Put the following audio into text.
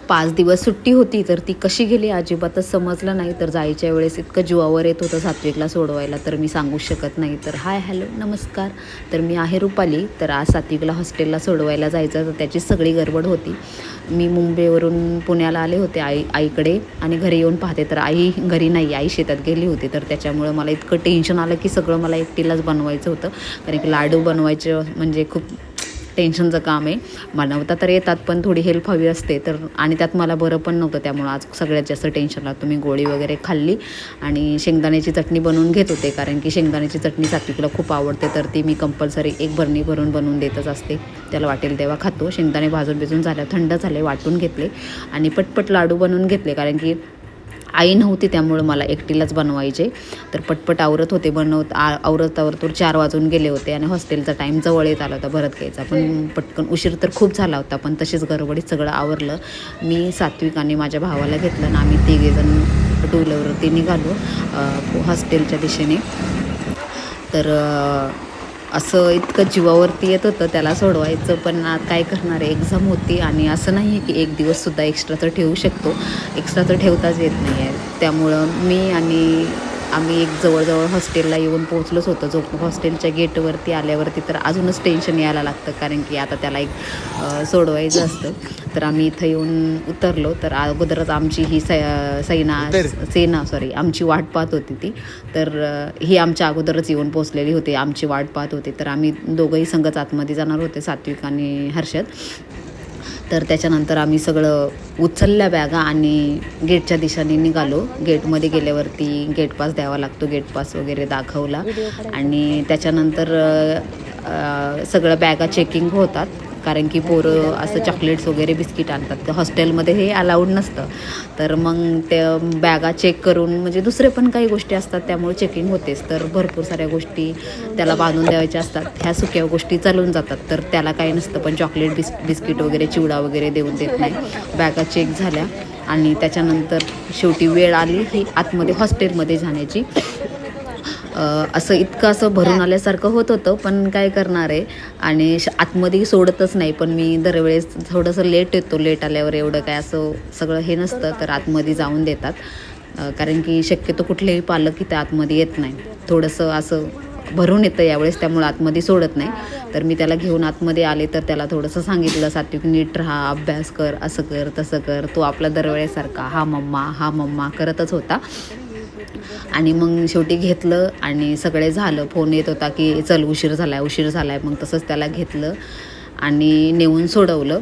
5 दिवस सुट्टी होती, तर ती कशी गेली अजिबातच समजलं नाही. तर जायच्या वेळेस इतकं जीवावर येत होतं सात्विकला सोडवायला, तर मी सांगू शकत नाही. तर हाय, हॅलो, नमस्कार. तर मी आहे रुपाली. तर आज सात्विकला हॉस्टेलला सोडवायला जायचं, तर त्याची सगळी गडबड होती. मी मुंबईवरून पुण्याला आले होते आईकडे आणि घरी येऊन पाहते तर आई घरी नाही, आई शेतात गेली होती. तर त्याच्यामुळं मला इतकं टेन्शन आलं की सगळं मला एकटीलाच बनवायचं होतं. कारण की लाडू बनवायचे म्हणजे खूप टेन्शनचं काम आहे. बनवता तर येतात पण थोडी हेल्प हवी असते. तर आणि त्यात मला बरं पण नव्हतं, त्यामुळं आज सगळ्यात जास्त टेन्शन आलं. मी गोळी वगैरे खाल्ली आणि शेंगदाण्याची चटणी बनवून घेत होते, कारण की शेंगदाण्याची चटणी सात्विकला खूप आवडते. तर ती मी कंपल्सरी एक बरणी भरून बनवून देतच असते. त्याला वाटेल तेव्हा खातो. शेंगदाणे भाजून भिजून झाल्या, थंड झाले, वाटून घेतले आणि पटपट लाडू बनवून घेतले, कारण की आई नव्हती त्यामुळं मला एकटीलाच बनवायचे. तर पटपट आवरत होते, आवरत 4 वाजून गेले होते आणि हॉस्टेलचा टाईम जवळ येत आला होता भरत घ्यायचा. पण पटकन उशीर तर खूप झाला होता, पण तशीच गडबडीत सगळं आवरलं. मी सात्विक आणि माझ्या भावाला घेतलं आणि आम्ही तिघेजण टू व्हीलरवरती निघालो हॉस्टेलच्या दिशेने. तर असं इतकं जीवावरती येत होतं त्याला सोडवायचं, पण काय करणार आहे, एक्झाम होती आणि असं नाही आहे की एक दिवससुद्धा एक्स्ट्राचं ठेवू शकतो. एक्स्ट्राचं ठेवताच येत नाही आहे. त्यामुळं मी आणि आम्ही एक जवळजवळ हॉस्टेलला येऊन पोहोचलोच होतो. जो हॉस्टेलच्या गेटवरती आल्यावरती तर अजूनच टेन्शन यायला लागतं, कारण की आता त्याला एक सोडवायचं असतं. तर आम्ही इथं येऊन उतरलो. तर अगोदरच आमची ही आमची वाट पाहत होती ती. तर ही आमच्या अगोदरच येऊन पोचलेली होती, आमची वाट पाहत होती. तर आम्ही दोघंही संगच आतमध्ये जाणार होते, सात्विक आणि हर्षद. तर त्याच्यानंतर आम्ही सगळं उचलल्या बॅगा आणि गेटच्या दिशेने निघालो. गेटमध्ये गेल्यावरती गेट पास द्यावा लागतो, गेट पास वगैरे दाखवला आणि त्याच्यानंतर सगळं बॅगा चेकिंग होतात, कारण की पोरं असं चॉकलेट्स वगैरे बिस्किट आणतात. तर हॉस्टेलमध्ये हे अलाउड नसतं. तर मग त्या बॅगा चेक करून, म्हणजे दुसरे पण काही गोष्टी असतात त्यामुळे चेकिंग होतेच. तर भरपूर साऱ्या गोष्टी त्याला बांधून द्यायच्या असतात. ह्या सुक्या गोष्टी चालून जातात, तर त्याला काही नसतं. पण चॉकलेट बिस्किट वगैरे, चिवडा वगैरे देऊन देत नाही. बॅगा चेक झाल्या आणि त्याच्यानंतर शेवटी वेळ आली ही आतमध्ये हॉस्टेलमध्ये जाण्याची. असं इतकं असं भरून आल्यासारखं होत होतं, पण काय करणार आहे. आणि आतमध्ये सोडतच नाही, पण मी दरवेळेस थोडंसं लेट येतो. लेट आल्यावर एवढं काय असं सगळं हे नसतं, तर आतमध्ये जाऊन देतात. कारण की शक्यतो कुठलेही पालक इथं आतमध्ये येत नाही. थोडंसं असं भरून येतं यावेळेस, त्यामुळे आतमध्ये सोडत नाही. तर मी त्याला घेऊन आतमध्ये आले, तर त्याला थोडंसं सांगितलं, सात्विक नीट राहा, अभ्यास कर, असं कर तसं कर. तो आपला दरवेळेसारखा हा मम्मा करतच होता. आणि मग शेवटी घेतलं आणि सगळे झालं. फोन येत होता की चल उशीर झाला आहे. मग तसंच त्याला घेतलं आणि नेऊन सोडवलं.